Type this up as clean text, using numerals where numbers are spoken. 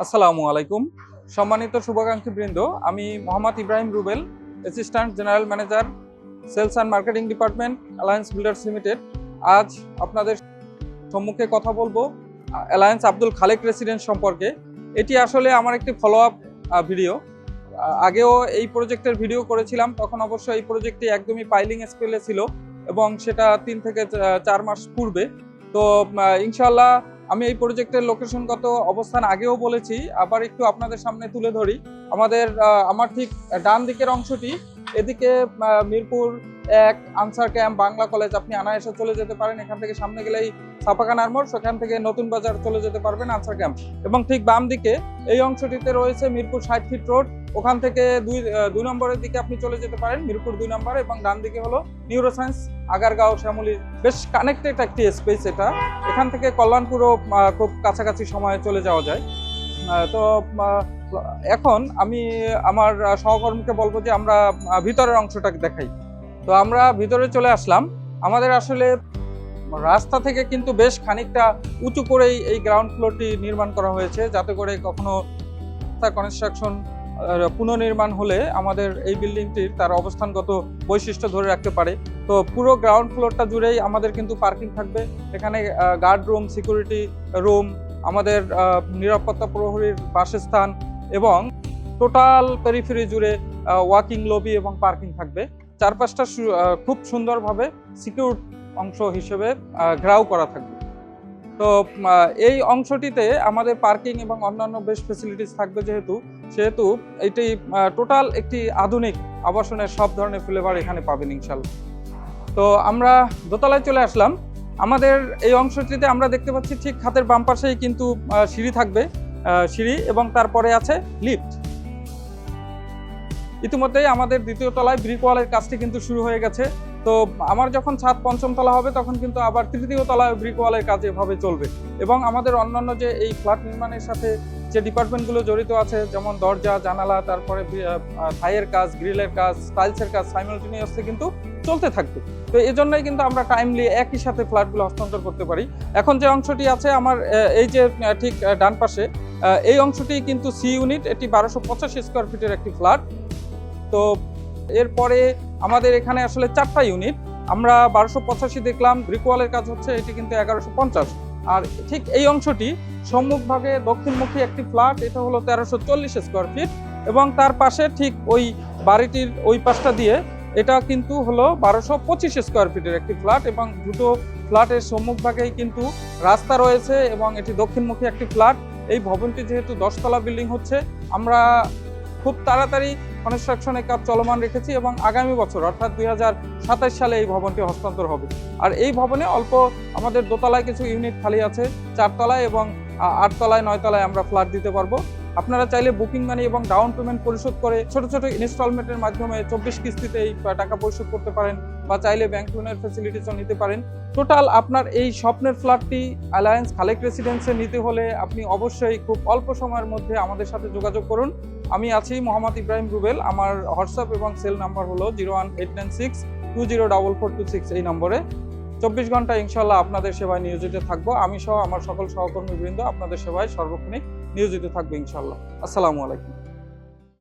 আসসালামু আলাইকুম। সম্মানিত শুভাকাঙ্ক্ষী বৃন্দ, আমি Mohammad Ibrahim Rubel, assistant general manager, sales and marketing department, alliance builders limited. আজ আপনাদের সম্মুখে কথা বলবো অ্যালায়েন্স আব্দুল খালেক রেসিডেন্স সম্পর্কে। এটি আসলে আমার একটি ফলো আপ ভিডিও। আগেও এই প্রজেক্টের ভিডিও করেছিলাম, তখন অবশ্য এই প্রজেক্টটি একদমই পাইলিং স্কেলে ছিল এবং সেটা 3 থেকে 4 মাস পূর্বে। তো ইনশাল্লাহ আমি এই প্রজেক্টের লোকেশনগত অবস্থান আগেও বলেছি, আবার একটু আপনাদের সামনে তুলে ধরি। আমার ঠিক ডান দিকের অংশটি, এদিকে Mirpur 1 answer camp, Bangla college, আপনি আনায়াসে চলে যেতে পারেন। এখান থেকে সামনে গেলেই ছাপাখানার মোড়, সেখান থেকে নতুন বাজার চলে যেতে পারবেন আনসার ক্যাম্প। এবং ঠিক বাম দিকে এই অংশটিতে রয়েছে মিরপুর 60 ফিট রোড, ওখান থেকে 2 নম্বরের দিকে আপনি চলে যেতে পারেন, মিরপুর 2 নম্বর। এবং ডান দিকে হলো নিউরোসায়েন্স, আগারগাঁও, শ্যামলী, বেশ কানেক্টেড একটি স্পেস এটা। এখান থেকে কল্যাণপুরও খুব কাছাকাছি সময়ে চলে যাওয়া যায়। তো এখন আমি আমার সহকর্মীকে বলবো যে আমরা ভিতরের অংশটাকে দেখাই। তো আমরা ভিতরে চলে আসলাম। আমাদের আসলে রাস্তা থেকে কিন্তু বেশ খানিকটা উঁচু করেই এই গ্রাউন্ড ফ্লোরটি নির্মাণ করা হয়েছে, যাতে করে কখনো কনস্ট্রাকশন পুনর্নির্মাণ হলে আমাদের এই বিল্ডিংটির তার অবস্থানগত বৈশিষ্ট্য ধরে রাখতে পারে। তো পুরো গ্রাউন্ড ফ্লোরটা জুড়েই আমাদের কিন্তু পার্কিং থাকবে। এখানে গার্ড রুম, সিকিউরিটি রুম, আমাদের নিরাপত্তা প্রহরীর বাসস্থান এবং টোটাল পেরিফেরি জুড়ে ওয়াকিং লবি এবং পার্কিং থাকবে। চারপাশটা খুব সুন্দরভাবে সিকিউর অংশ হিসেবে ঘেরাও করা থাকবে। তো এই অংশটিতে আমাদের পার্কিং এবং অন্যান্য বেশ ফেসিলিটিস থাকবে, সেহেতু এটি টোটাল একটি আধুনিক আবাসনের সব ধরনের ফ্লেভার এখানে পাবেন ইনশাল্লাহ। তো আমরা দোতলায় চলে আসলাম। আমাদের এই অংশটিতে আমরা দেখতে পাচ্ছি ঠিক খাতের বাম পাশেই কিন্তু সিঁড়ি থাকবে, সিঁড়ি, এবং তারপরে আছে লিফট। ইতিমধ্যেই আমাদের দ্বিতীয় তলায় ব্রিক ওয়ালের কাজটি কিন্তু শুরু হয়ে গেছে। তো আমার যখন ছাদ 5ম তলা হবে, তখন কিন্তু আবার 3য় তলায় ব্রিক ওয়ালের কাজ এভাবে চলবে। এবং আমাদের অন্যান্য যে এই ফ্ল্যাট নির্মাণের সাথে যে ডিপার্টমেন্টগুলো জড়িত আছে, যেমন দরজা, জানালা, তারপরে থাইয়ের কাজ, গ্রিলের কাজ, টাইলসের কাজ সাইমালটেনিয়াসলি কিন্তু চলতে থাকবে। তো এই জন্যই কিন্তু আমরা টাইমলি একই সাথে ফ্ল্যাটগুলো হস্তান্তর করতে পারি। এখন যে অংশটি আছে আমার এই যে ঠিক ডান পাশে, এই অংশটি কিন্তু সি ইউনিট, এটি 1285 স্কোয়ার ফিটের একটি ফ্ল্যাট। তো এরপরে আমাদের এখানে আসলে 4টা ইউনিট। আমরা 1285 দেখলাম, ব্রিক ওয়ালের কাজ হচ্ছে, এটি কিন্তু 1150। আর ঠিক এই অংশটি সম্মুখভাগে দক্ষিণমুখী একটি ফ্ল্যাট, এটা হলো 1340 স্কোয়ার ফিট। এবং তার পাশে ঠিক ওই বাড়িটির ওই পাশটা দিয়ে এটা কিন্তু হলো 1225 স্কোয়ার ফিটের একটি ফ্ল্যাট। এবং দুটো ফ্ল্যাটের সম্মুখভাগেই কিন্তু রাস্তা রয়েছে এবং এটি দক্ষিণমুখী একটি ফ্ল্যাট। এই ভবনটি যেহেতু 10 তলা বিল্ডিং হচ্ছে, আমরা খুব তাড়াতাড়ি কনস্ট্রাকশনের কাজ চলমান রেখেছি এবং আগামী বছর অর্থাৎ 2027 সালে এই ভবনটি হস্তান্তর হবে। আর এই ভবনে অল্প আমাদের দোতলায় কিছু ইউনিট খালি আছে, 4 তলায় এবং 8 তলায়, 9 তলায় আমরা ফ্ল্যাট দিতে পারবো। আপনারা চাইলে বুকিং মানি এবং ডাউন পেমেন্ট পরিশোধ করে ছোট ছোট ইনস্টলমেন্টের মাধ্যমে 24 কিস্তিতে এই টাকা পরিশোধ করতে পারেন, বা চাইলে ব্যাংক লোনের ফ্যাসিলিটিসও নিতে পারেন। টোটাল আপনার এই স্বপ্নের ফ্ল্যাটটি অ্যালায়েন্স খালেক রেসিডেন্সে নিতে হলে আপনি অবশ্যই খুব অল্প সময়ের মধ্যে আমাদের সাথে যোগাযোগ করুন। আমি আছি মোহাম্মদ ইব্রাহিম রুবেল। আমার হোয়াটসঅ্যাপ এবং সেল নাম্বার হলো 01896204426 এই নম্বরে। 24 ঘন্টা ইনশাল্লাহ আপনাদের সেবায় নিয়োজিত থাকবো। আমি সহ আমার সকল সহকর্মীবৃন্দ আপনাদের সেবায় সর্বক্ষণিক নিয়োজিত থাকবে ইনশাল্লাহ। আসসালামু আলাইকুম।